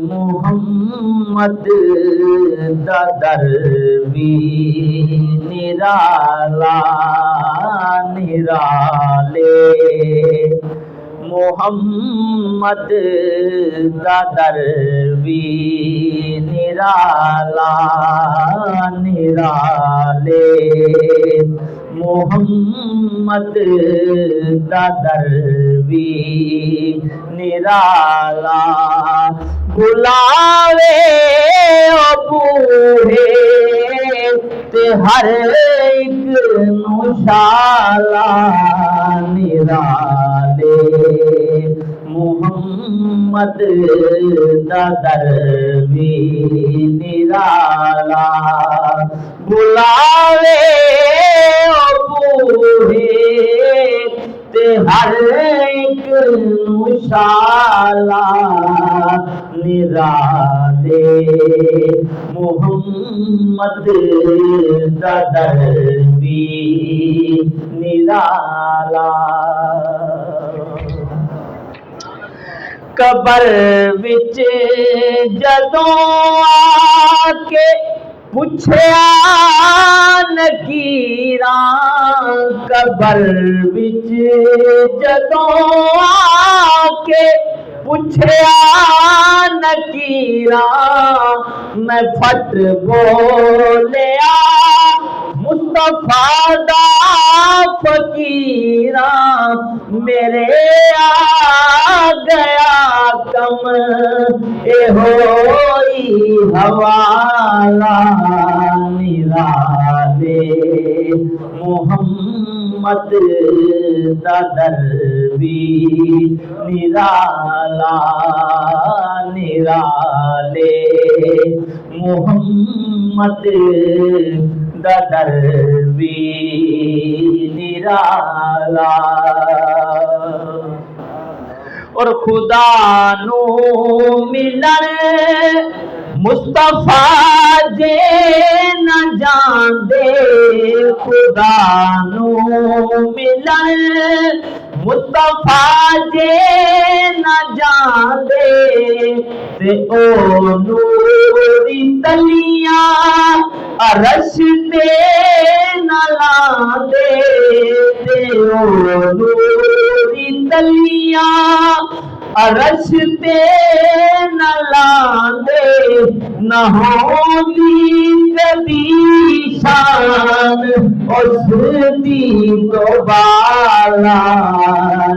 मोहम्मद दा दरवी निराला निराले मोहम्मद दा दरवी निराला निराले मोहम्मद दा दरवी निराला बुलावे ओ बूढ़े ते हर एक नुशाला निराले मोहम्मद दा दरवी निराला बुलावे ओ बूढ़े ते हर एक नुशाला निराले मोहम्मद दा दरवी निराला कबर विच जदों आके पुछया नकीरा कबर विच जदों आके पुछया नकीरा मैं फट बोलिया मुस्तफा दा फकीरा मेरे आ गया कम ए होई हवाला निराले मोहम्मद दा दरवी निराला निराले मोहम्मद दा दरवी निराला और खुदा नू मिलन मुस्तफा जे न जांदे खुदा नू मिलन मुस्तफा जे न जांदे ते ओ नूरी तलियां अरश ते न लांदे ते ओ नूरी तलियां अरश ते न लांदे न होंदी कदी शान उसदी तो बाला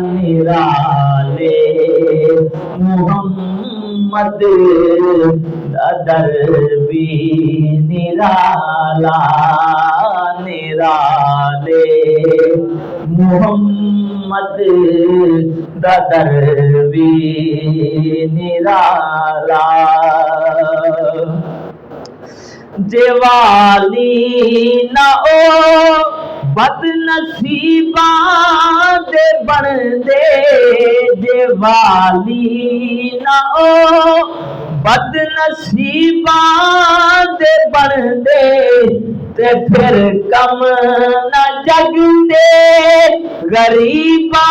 निराले मोहम्मद दा दरवी निराला निराले मोहम्मद दा दरवी निराला जेवाली ना ओ बदनसीबा दे बनदे जेवाली ना ओ बदनसीबा दे बनदे ते फिर कम न जगदे गरीबा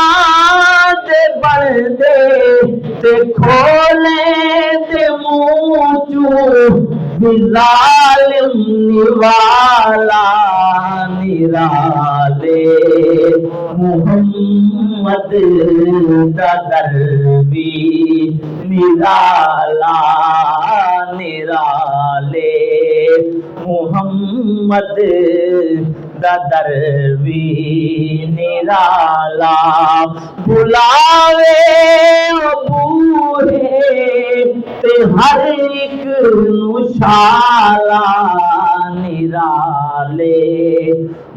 दे बनदे ते खोले ते मुंह चू जालिम निवाला निराले मोहम्मद दा दरवी निराला निराले मोहम्मद दा दरवी निराला बुलावे ओ बूढ़े ते हर एक नुशाला निराले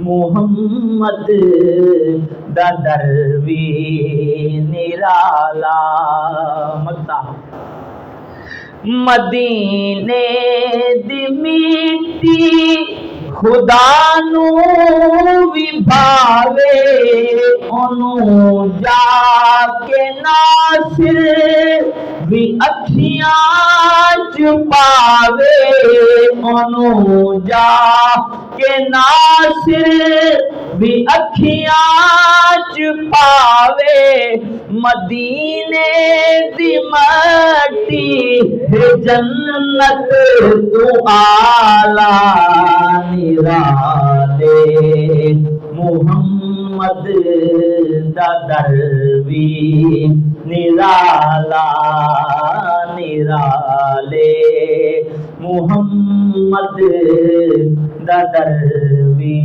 मोहम्मद दा दरवी निराला मक्ता मदीने दी मिट्टी खुदा नू भी भावे ओनू जाके नासिर भी अखियां च पावे ओनू जा के नासिर भी अखियां च पावे मदीने दी मट्टी है जन्नत तू आला निराले मुहम्मद दा दरवी निराला निराले मुहम्मद दा दरवी